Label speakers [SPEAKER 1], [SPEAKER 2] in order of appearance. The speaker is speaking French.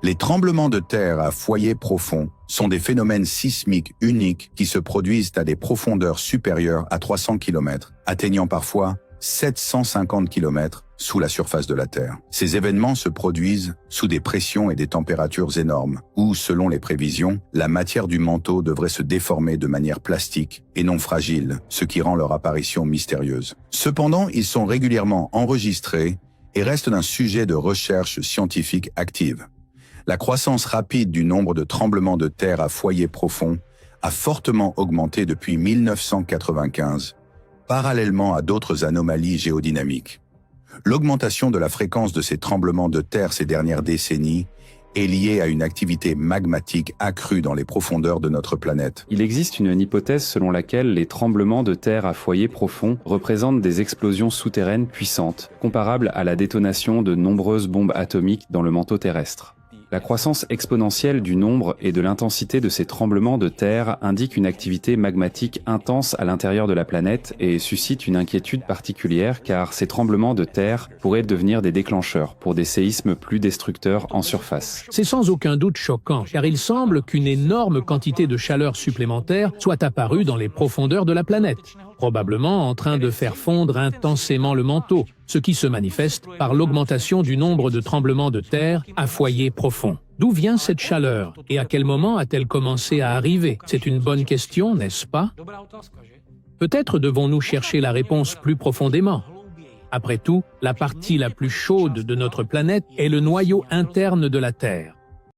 [SPEAKER 1] Les tremblements de terre à foyer profond sont des phénomènes sismiques uniques qui se produisent à des profondeurs supérieures à 300 km, atteignant parfois 750 km sous la surface de la Terre. Ces événements se produisent sous des pressions et des températures énormes, où, selon les prévisions, la matière du manteau devrait se déformer de manière plastique et non fragile, ce qui rend leur apparition mystérieuse. Cependant, ils sont régulièrement enregistrés et restent un sujet de recherche scientifique active. La croissance rapide du nombre de tremblements de terre à foyer profond a fortement augmenté depuis 1995, parallèlement à d'autres anomalies géodynamiques. L'augmentation de la fréquence de ces tremblements de terre ces dernières décennies est liée à une activité magmatique accrue dans les profondeurs de notre planète.
[SPEAKER 2] Il existe une hypothèse selon laquelle les tremblements de terre à foyer profond représentent des explosions souterraines puissantes, comparables à la détonation de nombreuses bombes atomiques dans le manteau terrestre. La croissance exponentielle du nombre et de l'intensité de ces tremblements de terre indique une activité magmatique intense à l'intérieur de la planète et suscite une inquiétude particulière car ces tremblements de terre pourraient devenir des déclencheurs pour des séismes plus destructeurs en surface.
[SPEAKER 3] C'est sans aucun doute choquant, car il semble qu'une énorme quantité de chaleur supplémentaire soit apparue dans les profondeurs de la planète, probablement en train de faire fondre intensément le manteau, ce qui se manifeste par l'augmentation du nombre de tremblements de terre à foyer profond. D'où vient cette chaleur et à quel moment a-t-elle commencé à arriver? C'est une bonne question, n'est-ce pas? Peut-être devons-nous chercher la réponse plus profondément. Après tout, la partie la plus chaude de notre planète est le noyau interne de la Terre.